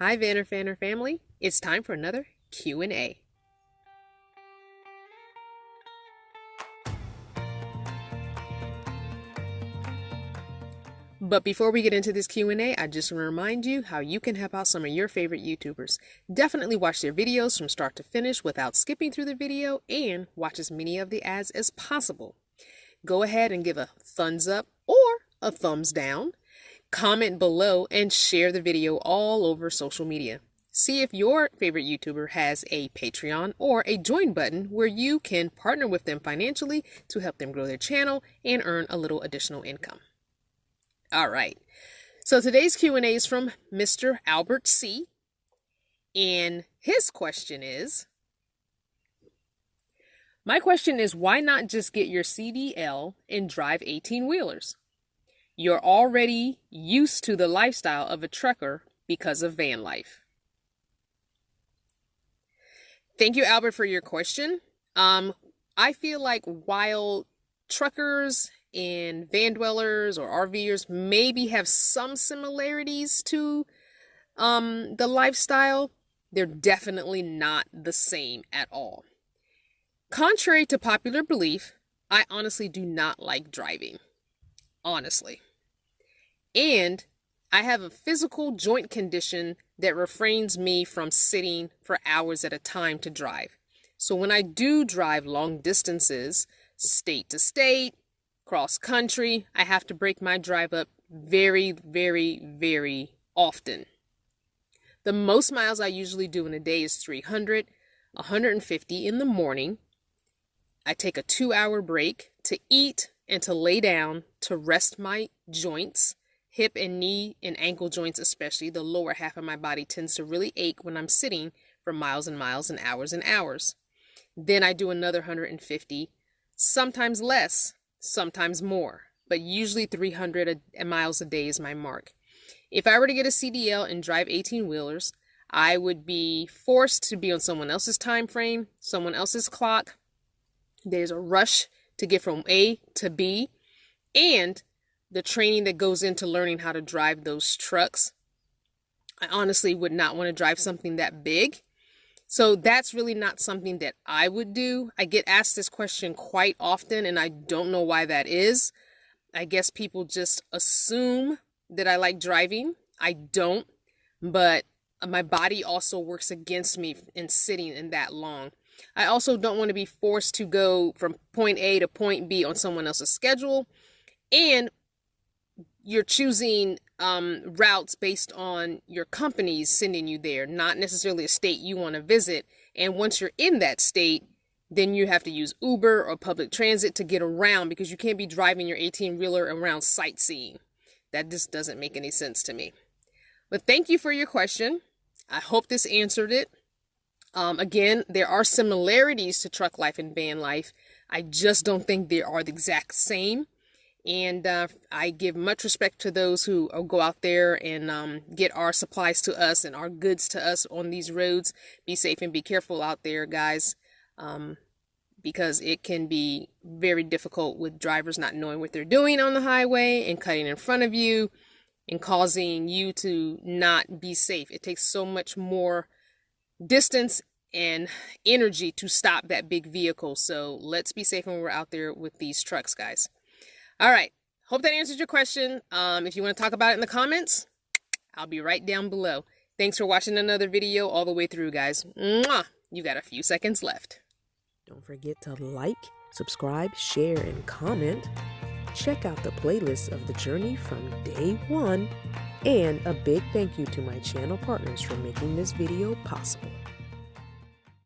Hi VanLife family, it's time for another Q&A. But before we get into this Q&A, I just want to remind you how you can help out some of your favorite YouTubers. Definitely watch their videos from start to finish without skipping through the video and watch as many of the ads as possible. Go ahead and give a thumbs up or a thumbs down, comment below, and share the video all over social media. See if your favorite YouTuber has a Patreon or a join button where you can partner with them financially to help them grow their channel and earn a little additional income. All right, so today's Q&A is from Mr. Albert C. And his question is, my question is, why not just get your CDL and drive 18-wheelers? You're already used to the lifestyle of a trucker because of van life. Thank you, Albert, for your question. I feel like while truckers and van dwellers or RVers maybe have some similarities to the lifestyle, they're definitely not the same at all. Contrary to popular belief, I honestly do not like driving. Honestly. And I have a physical joint condition that refrains me from sitting for hours at a time to drive. So when I do drive long distances, state to state, cross country, I have to break my drive up very, very, very often. The most miles I usually do in a day is 300, 150 in the morning. I take a 2-hour break to eat and to lay down to rest my joints, hip and knee and ankle joints especially. The lower half of my body tends to really ache when I'm sitting for miles and miles and hours. Then I do another 150, sometimes less, sometimes more, but usually 300 miles a day is my mark. If I were to get a CDL and drive 18-wheelers, I would be forced to be on someone else's time frame, someone else's clock. There's a rush to get from A to B, and the training that goes into learning how to drive those trucks. I honestly would not want to drive something that big. So that's really not something that I would do. I get asked this question quite often, and I don't know why that is. I guess people just assume that I like driving. I don't, but my body also works against me in sitting in that long. I also don't want to be forced to go from point A to point B on someone else's schedule. And you're choosing routes based on your companies sending you there, not necessarily a state you want to visit. And once you're in that state, then you have to use Uber or public transit to get around, because you can't be driving your 18-wheeler around sightseeing. That just doesn't make any sense to me. But thank you for your question. I hope this answered it. Again, there are similarities to truck life and van life. I just don't think they are the exact same. And I give much respect to those who go out there and get our supplies to us and our goods to us on these roads. Be safe and be careful out there, guys, because it can be very difficult with drivers not knowing what they're doing on the highway and cutting in front of you and causing you to not be safe. It takes so much more distance and energy to stop that big vehicle. So let's be safe when we're out there with these trucks, guys. All right. Hope that answers your question. If you want to talk about it in the comments, I'll be right down below. Thanks for watching another video all the way through, guys. Mwah! You got a few seconds left. Don't forget to like, subscribe, share, and comment. Check out the playlist of the journey from day one. And a big thank you to my channel partners for making this video possible.